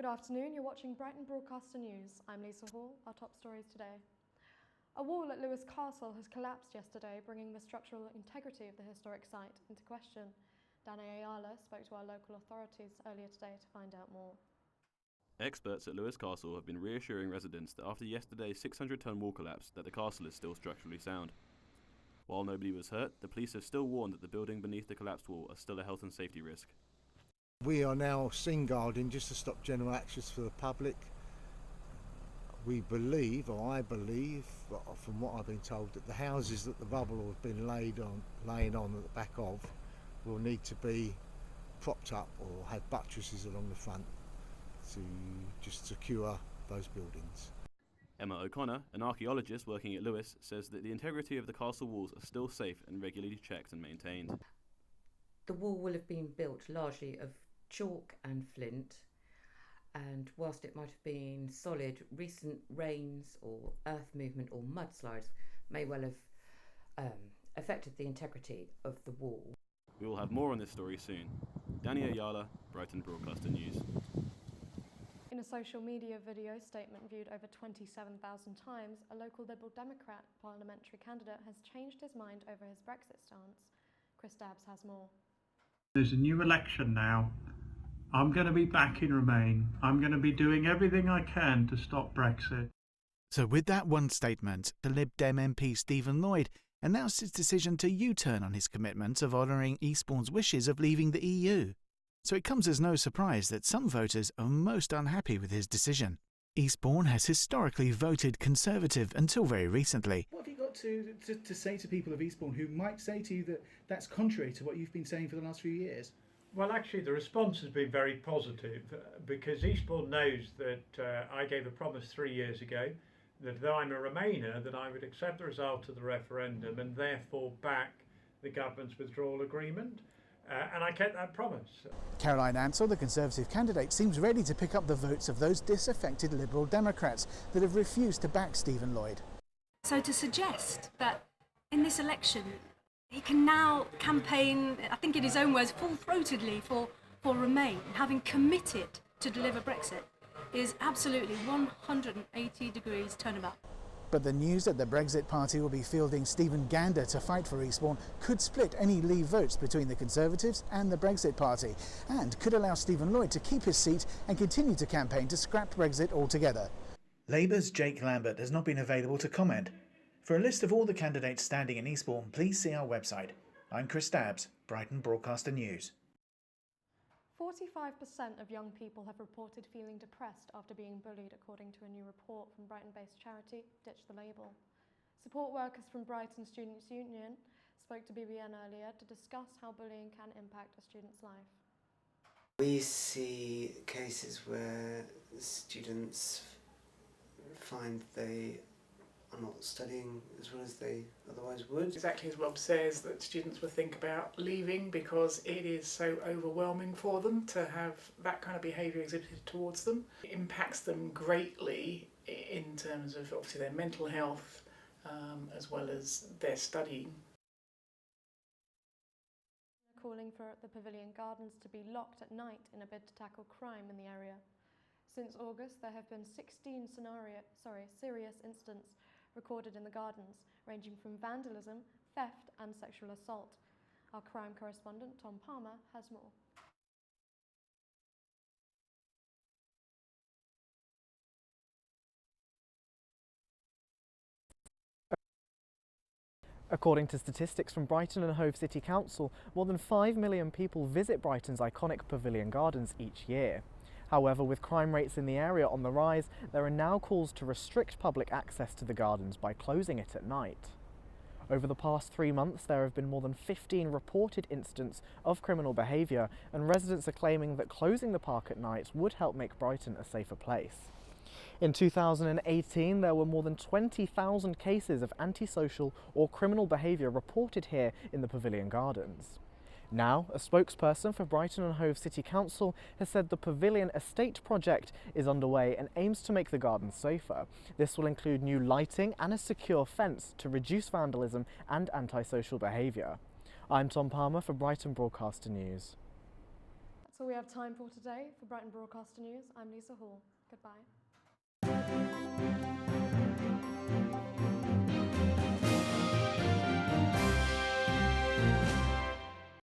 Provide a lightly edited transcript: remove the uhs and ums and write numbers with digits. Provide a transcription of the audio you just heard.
Good afternoon, you're watching Brighton Broadcaster News. I'm Lisa Hall. Our top stories today. A wall at Lewes Castle has collapsed yesterday, bringing the structural integrity of the historic site into question. Danny Ayala spoke to our local authorities earlier today to find out more. Experts at Lewes Castle have been reassuring residents that after yesterday's 600-ton wall collapse that the castle is still structurally sound. While nobody was hurt, the police have still warned that the building beneath the collapsed wall are still a health and safety risk. We are now scene guarding just to stop general access for the public. We believe, or I believe, from what I've been told, that the houses that the rubble has been laying on at the back of will need to be propped up or have buttresses along the front to just secure those buildings. Emma O'Connor, an archaeologist working at Lewes, says that the integrity of the castle walls are still safe and regularly checked and maintained. The wall will have been built largely of chalk and flint, and whilst it might have been solid, recent rains or earth movement or mudslides may well have affected the integrity of the wall. We will have more on this story soon. Danny Ayala, Brighton Broadcaster News. In a social media video statement viewed over 27,000 times, a local Liberal Democrat parliamentary candidate has changed his mind over his Brexit stance. Chris Dabbs has more. There's a new election now. I'm going to be back in Remain. I'm going to be doing everything I can to stop Brexit. So with that one statement, the Lib Dem MP Stephen Lloyd announced his decision to U-turn on his commitment of honouring Eastbourne's wishes of leaving the EU. So it comes as no surprise that some voters are most unhappy with his decision. Eastbourne has historically voted Conservative until very recently. What have you got to say to people of Eastbourne who might say to you that that's contrary to what you've been saying for the last few years? Well, actually, the response has been very positive because Eastbourne knows that I gave a promise 3 years ago that though I'm a Remainer, that I would accept the result of the referendum and therefore back the government's withdrawal agreement. And I kept that promise. Caroline Ansell, the Conservative candidate, seems ready to pick up the votes of those disaffected Liberal Democrats that have refused to back Stephen Lloyd. So to suggest that in this election he can now campaign, I think in his own words, full-throatedly for Remain, having committed to deliver Brexit, is absolutely 180 degrees turnabout. But the news that the Brexit Party will be fielding Stephen Gander to fight for Eastbourne could split any Leave votes between the Conservatives and the Brexit Party, and could allow Stephen Lloyd to keep his seat and continue to campaign to scrap Brexit altogether. Labour's Jake Lambert has not been available to comment. For a list of all the candidates standing in Eastbourne, please see our website. I'm Chris Dabbs, Brighton Broadcaster News. 45% of young people have reported feeling depressed after being bullied, according to a new report from Brighton-based charity Ditch the Label. Support workers from Brighton Students' Union spoke to BBN earlier to discuss how bullying can impact a student's life. We see cases where students find they are not studying as well as they otherwise would. Exactly as Rob says, that students will think about leaving because it is so overwhelming for them to have that kind of behaviour exhibited towards them. It impacts them greatly in terms of obviously their mental health as well as their studying. Calling for the Pavilion Gardens to be locked at night in a bid to tackle crime in the area. Since August, there have been 16 serious incidents recorded in the gardens, ranging from vandalism, theft and sexual assault. Our crime correspondent, Tom Palmer, has more. According to statistics from Brighton and Hove City Council, more than 5 million people visit Brighton's iconic Pavilion Gardens each year. However, with crime rates in the area on the rise, there are now calls to restrict public access to the gardens by closing it at night. Over the past 3 months, there have been more than 15 reported incidents of criminal behaviour, and residents are claiming that closing the park at night would help make Brighton a safer place. In 2018, there were more than 20,000 cases of antisocial or criminal behaviour reported here in the Pavilion Gardens. Now, a spokesperson for Brighton and Hove City Council has said the Pavilion Estate project is underway and aims to make the gardens safer. This will include new lighting and a secure fence to reduce vandalism and antisocial behaviour. I'm Tom Palmer for Brighton Broadcaster News. That's all we have time for today. For Brighton Broadcaster News, I'm Lisa Hall. Goodbye.